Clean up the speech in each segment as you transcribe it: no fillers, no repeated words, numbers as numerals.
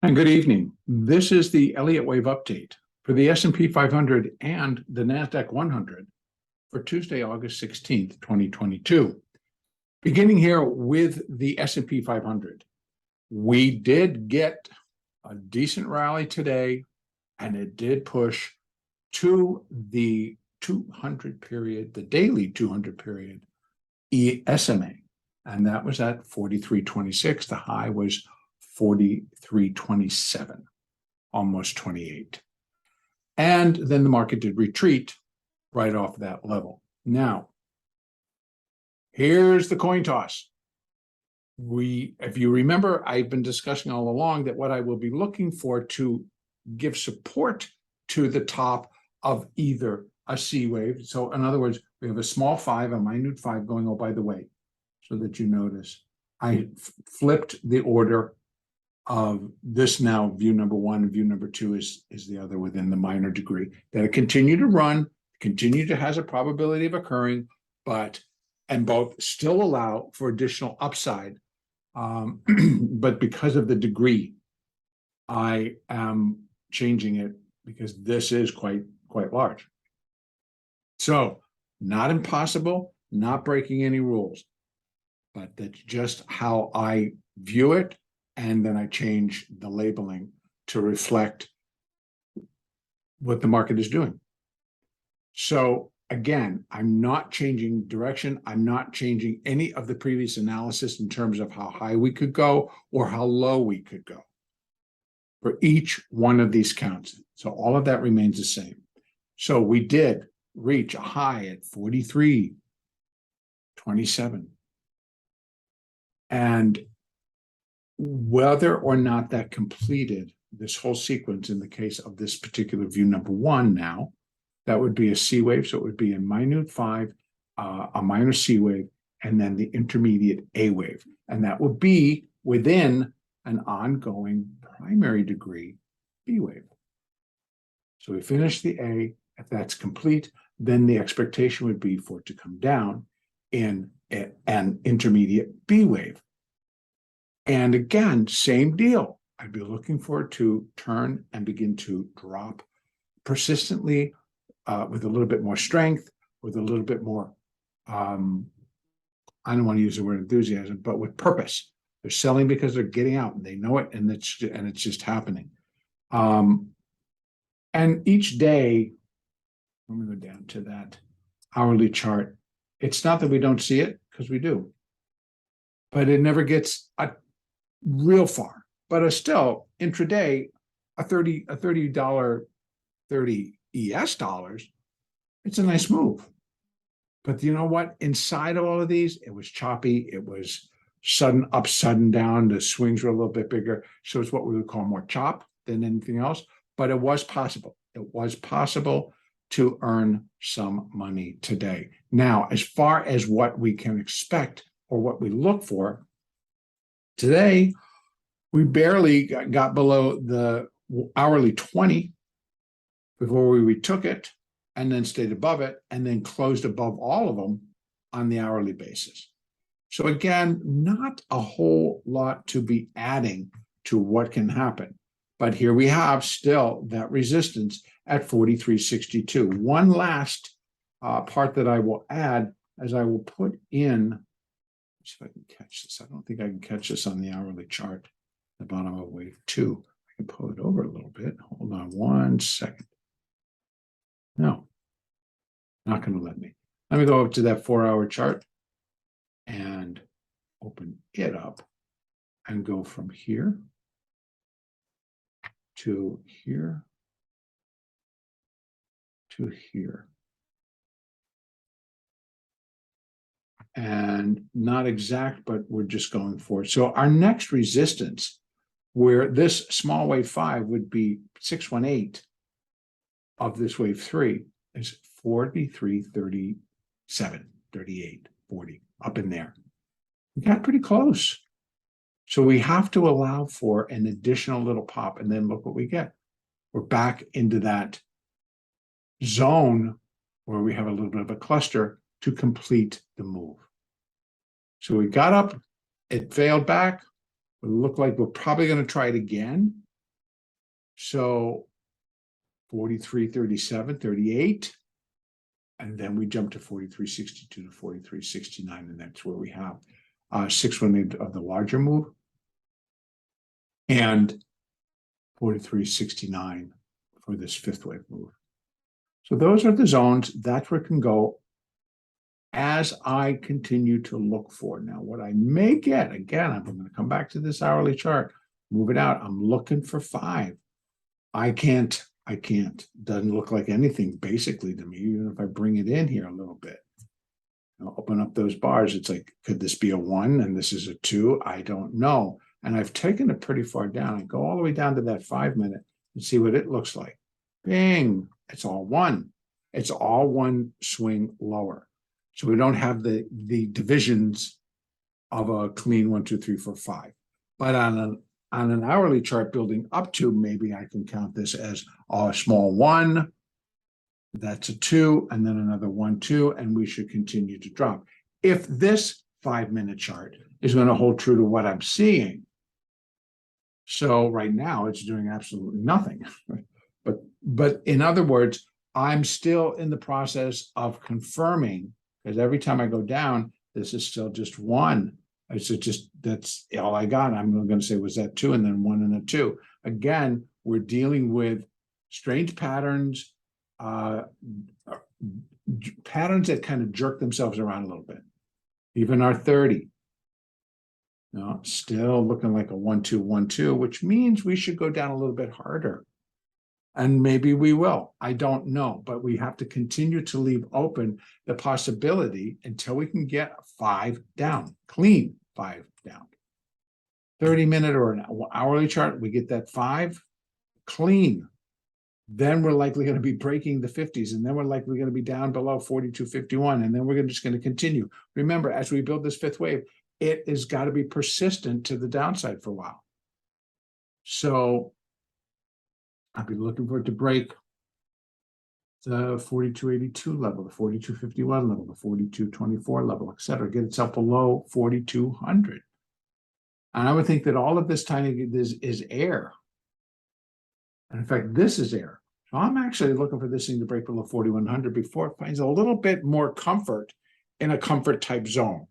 And good evening. This is the Elliott Wave update for the S&P 500 and the NASDAQ 100 for Tuesday, August 16th, 2022. Beginning here with the S&P 500. We did get a decent rally today, and it did push to the 200 period, the daily 200 period SMA, and that was at 43.26. The high was 43.27, almost 28. And then the market did retreat right off that level. Now, here's the coin toss. If you remember, I've been discussing all along that what I will be looking for to give support to the top of either a C wave. So in other words, we have a small 5, a minute 5 going, oh, by the way, so that you notice, I flipped the order of this now. View number 1 and view number 2 is the other within the minor degree. That it continue to run, continue to has a probability of occurring, and both still allow for additional upside. But because of the degree, I am changing it because this is quite large. So not impossible, not breaking any rules, but that's just how I view it. And then I change the labeling to reflect what the market is doing. So again, I'm not changing direction. I'm not changing any of the previous analysis in terms of how high we could go or how low we could go for each one of these counts. So all of that remains the same. So we did reach a high at 43.27. And whether or not that completed this whole sequence in the case of this particular view number 1 now, that would be a C wave. So it would be a minute 5, a minor C wave, and then the intermediate A wave. And that would be within an ongoing primary degree B wave. So we finish the A. If that's complete, then the expectation would be for it to come down in an intermediate B wave. And again, same deal. I'd be looking for it to turn and begin to drop persistently with a little bit more strength, with a little bit more, I don't want to use the word enthusiasm, but with purpose. They're selling because they're getting out and they know it, and it's just happening. And each day, let me go down to that hourly chart. It's not that we don't see it, because we do, but it never gets real far. But still, intraday, a $30 ES dollars, it's a nice move. But you know what? Inside of all of these, it was choppy. It was sudden up, sudden down. The swings were a little bit bigger. So it's what we would call more chop than anything else. But it was possible. It was possible to earn some money today. Now, as far as what we can expect or what we look for, today, we barely got below the hourly 20 before we retook it, and then stayed above it, and then closed above all of them on the hourly basis. So again, not a whole lot to be adding to what can happen. But here we have still that resistance at 43.62. One last part that I will add, as I will put in, let's see if I can catch this. I don't think I can catch this on the hourly chart, the bottom of wave 2. I can pull it over a little bit. Hold on 1 second. No, not going to let me. Let me go up to that 4-hour chart and open it up and go from here to here to here. And not exact, but we're just going for it. So our next resistance, where this small wave 5 would be 618 of this wave 3, is 43.37, 38, 40, up in there. We got pretty close. So we have to allow for an additional little pop, and then look what we get. We're back into that zone where we have a little bit of a cluster to complete the move. So we got up, it failed back, It look like we're probably going to try it again. So 43, 37, 38. And then we jump to 43.62 to 43.69, and that's where we have 618 of the larger move and 43.69 for this fifth wave move. So those are the zones. That's where it can go as I continue to look for. Now, what I may get, again, I'm going to come back to this hourly chart, move it out. I'm looking for 5. I can't. Doesn't look like anything basically to me, even if I bring it in here a little bit. I'll open up those bars. It's like, could this be a 1 and this is a 2? I don't know. And I've taken it pretty far down. I go all the way down to that 5 minute and see what it looks like. Bing, it's all 1. It's all 1 swing lower. So we don't have the divisions of a clean 1, 2, 3, 4, 5. But on an hourly chart building up to, maybe I can count this as a small 1. That's a 2, and then another 1, 2, and we should continue to drop. If this 5 minute chart is going to hold true to what I'm seeing. So right now it's doing absolutely nothing. But in other words, I'm still in the process of confirming, because every time I go down, this is still just 1. It's just, that's all I got. I'm going to say, was that 2 and then 1 and a 2. Again, we're dealing with strange patterns, patterns that kind of jerk themselves around a little bit. Even our 30. No, still looking like a 1, 2, 1, 2, which means we should go down a little bit harder. And maybe we will. I don't know. But we have to continue to leave open the possibility until we can get 5 down, clean 5 down. 30 minute or an hourly chart, we get that 5 clean. Then we're likely going to be breaking the 50s, and then we're likely going to be down below 42.51, and then we're just going to continue. Remember, as we build this fifth wave, it has got to be persistent to the downside for a while. So I'll be looking for it to break the 42.82 level, the 42.51 level, the 42.24 level, et cetera, get itself below 4,200. And I would think that all of this tiny is air. And in fact, this is air. So I'm actually looking for this thing to break below 4,100 before it finds a little bit more comfort in a comfort type zone.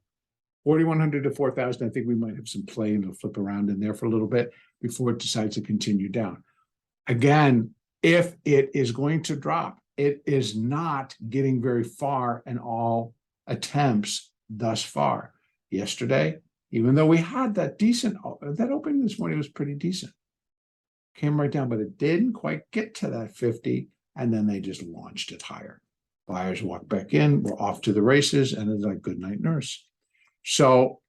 4,100 to 4,000, I think we might have some play and it'll flip around in there for a little bit before it decides to continue down. Again, if it is going to drop, it is not getting very far in all attempts thus far. Yesterday, even though we had that decent, that opening this morning was pretty decent. Came right down, but it didn't quite get to that 50, and then they just launched it higher. Buyers walk back in, we're off to the races, and it's like good night, nurse. So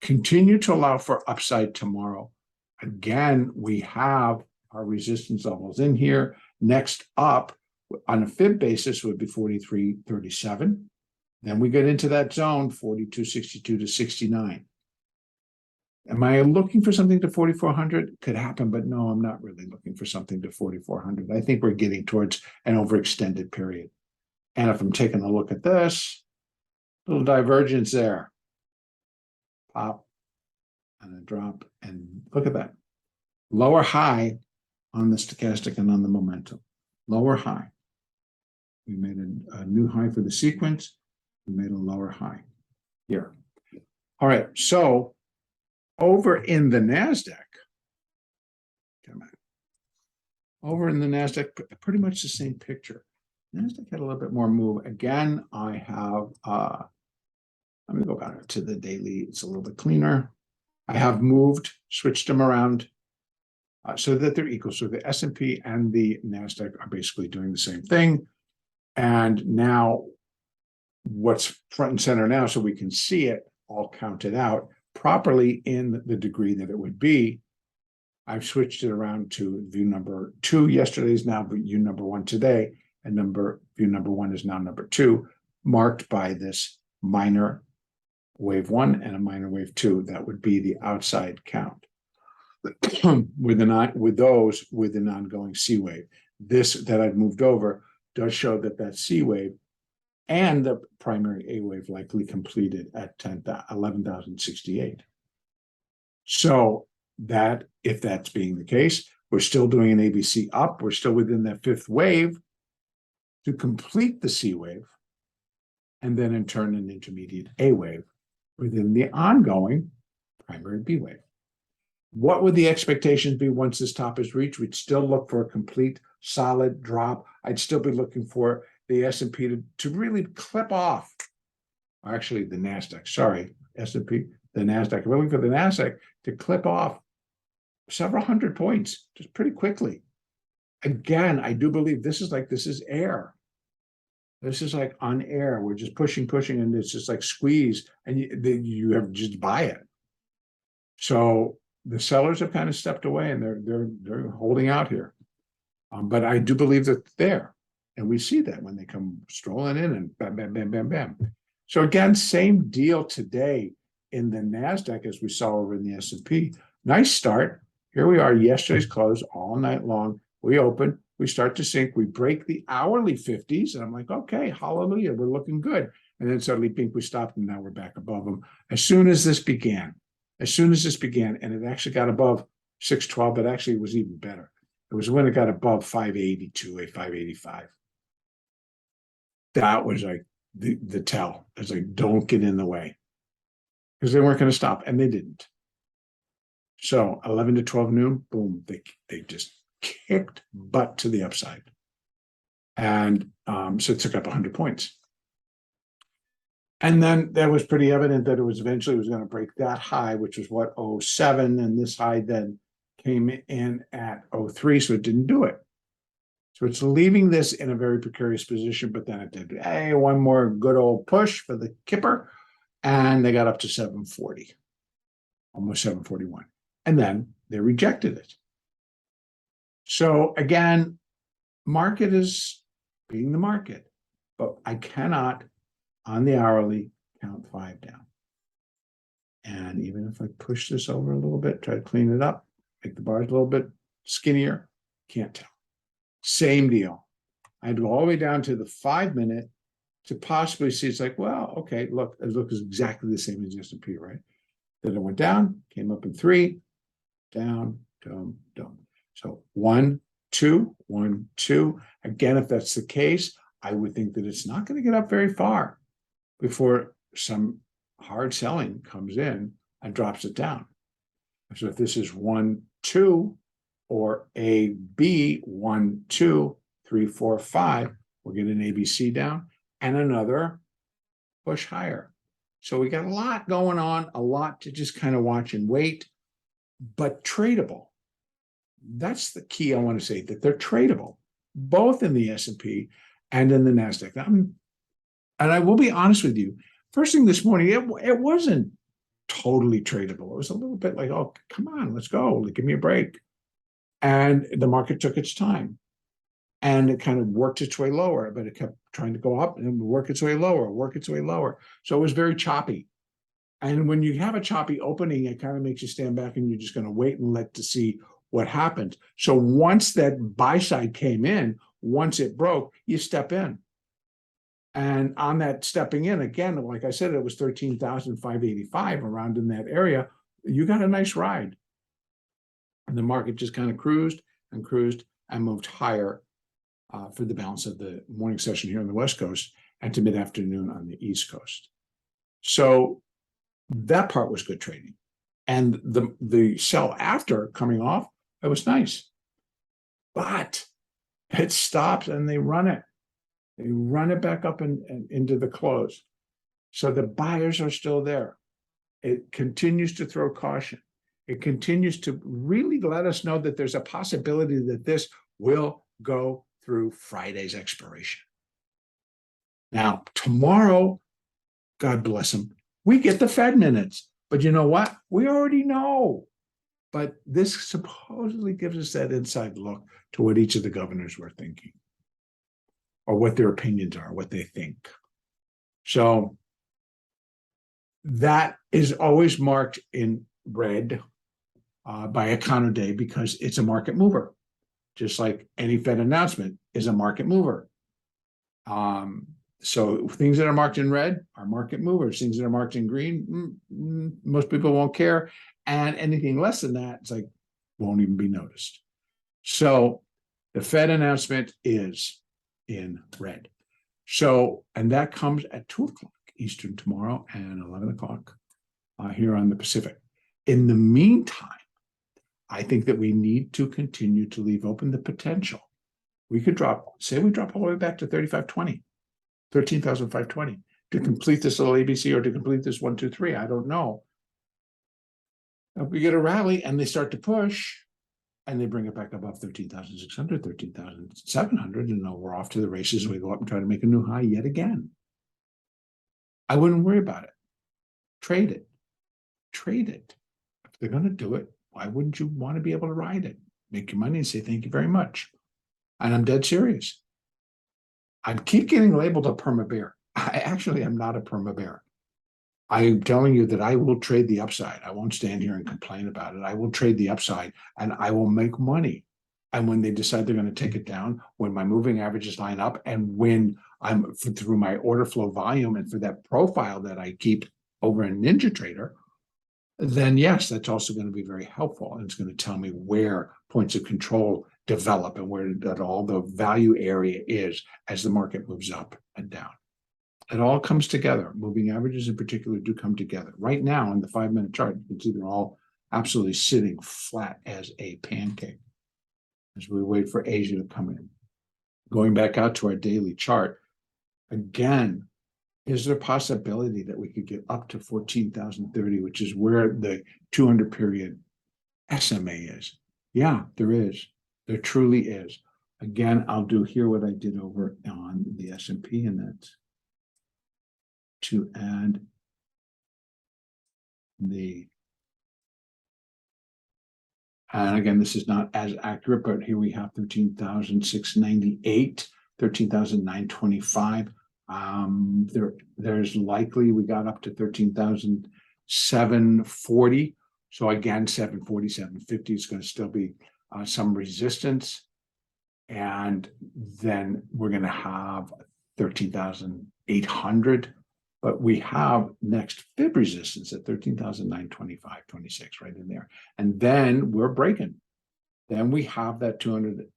continue to allow for upside tomorrow. Again, we have our resistance levels in here. Next up, on a fib basis, would be 43.37. Then we get into that zone, 42.62 to 69. Am I looking for something to 4,400? Could happen, but no, I'm not really looking for something to 4,400. I think we're getting towards an overextended period. And if I'm taking a look at this, little divergence there. Pop and a drop, and look at that. Lower high on the stochastic and on the momentum. Lower high. We made a new high for the sequence. We made a lower high here. All right, so over in the NASDAQ, over in the NASDAQ, pretty much the same picture. NASDAQ had a little bit more move. Again, I have, let me go back to the daily. It's a little bit cleaner. I have moved, switched them around so that they're equal. So the S&P and the NASDAQ are basically doing the same thing. And now what's front and center now, so we can see it all counted out properly in the degree that it would be. I've switched it around to view number 2. Yesterday's now view number 1 today, and view number 1 is now number 2, marked by this minor wave 1 and a minor wave 2. That would be the outside count with an ongoing C wave. This that I've moved over does show that C wave and the primary A wave likely completed at 11,068. So that, if that's being the case, we're still doing an ABC up. We're still within that fifth wave to complete the C wave, and then in turn an intermediate A wave within the ongoing primary B wave. What would the expectations be once this top is reached? We'd still look for a complete solid drop. I'd still be looking for the S&P to really clip off. Actually, the NASDAQ, sorry, S&P, the NASDAQ. I'm looking for the NASDAQ to clip off several hundred points just pretty quickly. Again, I do believe this is air. This is like on air. We're just pushing, and it's just like squeeze, and you have just buy it. So the sellers have kind of stepped away, and they're holding out here. But I do believe that there, and we see that when they come strolling in and bam, bam, bam, bam, bam. So again, same deal today in the NASDAQ as we saw over in the S&P. Nice start. Here we are, yesterday's close all night long. We open, we start to sink, we break the hourly 50s, and I'm like, okay, hallelujah, we're looking good. And then suddenly, pink, we stopped, and now we're back above them. As soon as this began, and it actually got above 612, but actually it was even better. It was when it got above 582, 585. That was like the tell. It's like, don't get in the way. Because they weren't going to stop, and they didn't. So 11 to 12 noon, boom, they just kicked butt to the upside. And so it took up 100 points. And then that was pretty evident that it was eventually going to break that high, which was what, 07, and this high then came in at 03, so it didn't do it. So it's leaving this in a very precarious position, but then it did, hey, one more good old push for the kipper, and they got up to 740, almost 741. And then they rejected it. So again, market is being the market, but I cannot, on the hourly, count 5 down. And even if I push this over a little bit, try to clean it up, make the bars a little bit skinnier, can't tell. Same deal. I had to go all the way down to the 5-minute to possibly see, it's like, well, okay, look, it looks exactly the same as the S&P, right? Then it went down, came up in 3, down, down, down. So 1, 2, 1, 2. Again, if that's the case, I would think that it's not going to get up very far before some hard selling comes in and drops it down. So if this is 1, 2, or A, B, 1, 2, 3, 4, 5, we'll get an ABC down and another push higher. So we got a lot going on, a lot to just kind of watch and wait, but tradable. That's the key I want to say, that they're tradable, both in the S&P and in the NASDAQ. And I will be honest with you, first thing this morning, it wasn't totally tradable. It was a little bit like, oh, come on, let's go, give me a break. And the market took its time. And it kind of worked its way lower, but it kept trying to go up and work its way lower, work its way lower. So it was very choppy. And when you have a choppy opening, it kind of makes you stand back and you're just going to wait and let to see what happens. So once that buy side came in, once it broke, you step in. And on that stepping in, again, like I said, it was 13,585 around in that area. You got a nice ride. And the market just kind of cruised and moved higher for the balance of the morning session here on the West Coast and to mid-afternoon on the East Coast. So that part was good trading. And the sell after coming off, it was nice. But it stops and they run it. They run it back up and into the close. So the buyers are still there. It continues to throw caution. It continues to really let us know that there's a possibility that this will go through Friday's expiration. Now, tomorrow, God bless them, we get the Fed minutes. But you know what? We already know. But this supposedly gives us that inside look to what each of the governors were thinking, or what their opinions are, what they think. So that is always marked in red by a counter day because it's a market mover, just like any Fed announcement is a market mover. So things that are marked in red are market movers. Things that are marked in green, most people won't care. And anything less than that, it's like, won't even be noticed. So the Fed announcement is in red. So, and that comes at 2 o'clock Eastern tomorrow and 11 o'clock here on the Pacific. In the meantime, I think that we need to continue to leave open the potential. We could drop, say we drop all the way back to 3520, 13,520 to complete this little ABC or to complete this 1, 2, 3. I don't know. If we get a rally and they start to push and they bring it back above 13,600, 13,700, and we're off to the races and we go up and try to make a new high yet again. I wouldn't worry about it. Trade it. Trade it. If they're going to do it, why wouldn't you want to be able to ride it? Make your money and say, thank you very much. And I'm dead serious. I keep getting labeled a perma bear. I actually am not a perma bear. I'm telling you that I will trade the upside. I won't stand here and complain about it. I will trade the upside and I will make money. And when they decide they're going to take it down, when my moving averages line up, and when I'm through my order flow volume and for that profile that I keep over in NinjaTrader, then yes, that's also going to be very helpful. And it's going to tell me where points of control develop and where that all the value area is as the market moves up and down. It all comes together. Moving averages in particular do come together. Right now in the 5-minute chart, you can see they're all absolutely sitting flat as a pancake as we wait for Asia to come in. Going back out to our daily chart, again, is there a possibility that we could get up to 14,030, which is where the 200 period SMA is? Yeah, there is. There truly is. Again, I'll do here what I did over on the S&P, and that's to add the, and again, this is not as accurate, but here we have 13,698, 13,925. There's likely we got up to 13,740. So again, 740, 750 is going to still be some resistance. And then we're going to have 13,800. But we have next fib resistance at 13,925, 26 right in there. And then we're breaking. Then we have that 200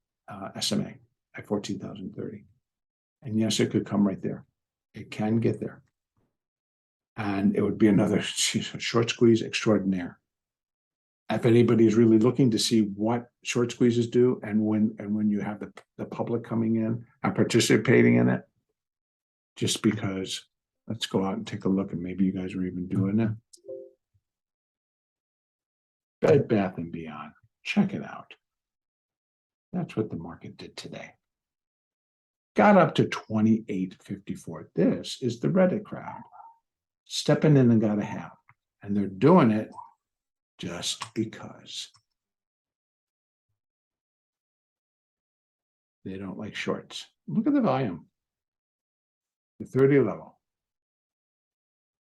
SMA at 14,030. And yes, it could come right there. It can get there. And it would be another short squeeze extraordinaire. If anybody is really looking to see what short squeezes do and when you have the public coming in and participating in it, just because, let's go out and take a look, and maybe you guys are even doing it. Bed Bath & Beyond. Check it out. That's what the market did today. Got up to 28.54. This is the Reddit crowd stepping in and got a half. And they're doing it just because they don't like shorts. Look at the volume. The 30 level.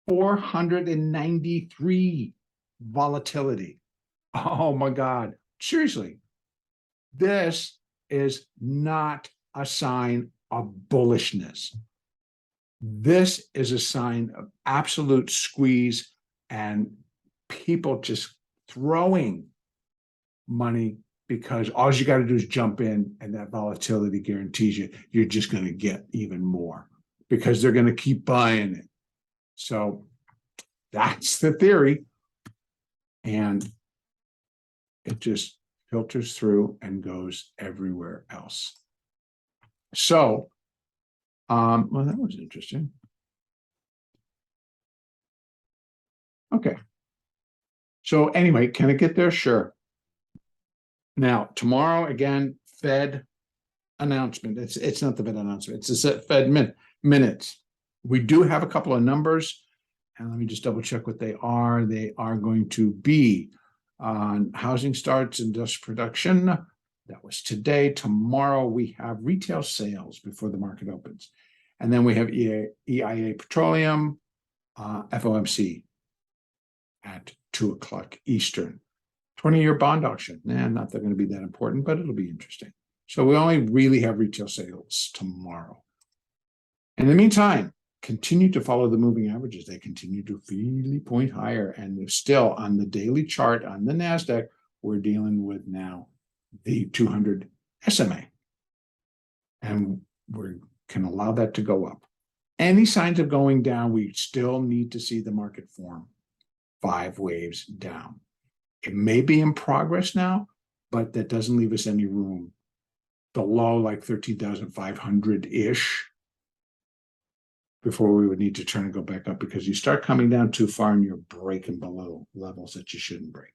493 volatility. Oh my God. Seriously. This is not a sign of bullishness. This is a sign of absolute squeeze and people just throwing money because all you got to do is jump in, and that volatility guarantees you're just going to get even more because they're going to keep buying it. So that's the theory. And it just filters through and goes everywhere else. So, well, that was interesting. Okay. So anyway, can it get there? Sure. Now, tomorrow, again, Fed announcement. It's not the Fed announcement. It's a Fed minutes. We do have a couple of numbers, and let me just double check what they are. They are going to be on housing starts, industrial production. That was today. Tomorrow we have retail sales before the market opens. And then we have EIA petroleum, FOMC at 2 o'clock Eastern. 20-year bond auction. Not that going to be that important, but it'll be interesting. So we only really have retail sales tomorrow. In the meantime, continue to follow the moving averages. They continue to freely point higher, and they're still on the daily chart on the NASDAQ. We're dealing with now the 200 SMA, and we can allow that to go up. Any signs of going down, we still need to see the market form 5 waves down. It may be in progress now, but that doesn't leave us any room below like 13,500-ish before we would need to turn and go back up, because you start coming down too far and you're breaking below levels that you shouldn't break.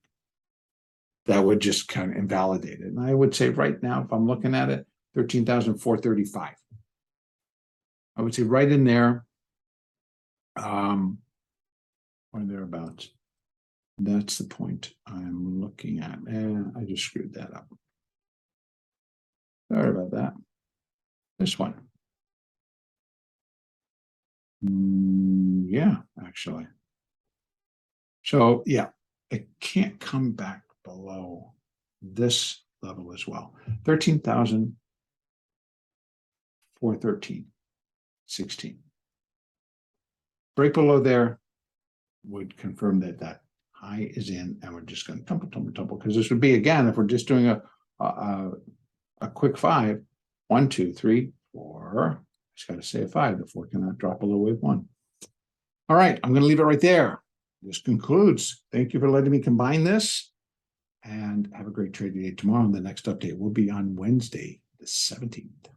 That would just kind of invalidate it. And I would say right now, if I'm looking at it, 13,435. I would say right in there, or thereabouts. That's the point I'm looking at. And I just screwed that up. Sorry about that. This one. Yeah, actually. So yeah, it can't come back below this level as well. 13,413, 16. Break below there would confirm that that high is in, and we're just going to tumble, because this would be, again, if we're just doing a quick 5, 1, 2, 3, 4. Just got to say a 5. The 4 cannot drop below wave 1. All right, I'm going to leave it right there. This concludes. Thank you for letting me combine this, and have a great trading day tomorrow. And the next update will be on Wednesday, the 17th.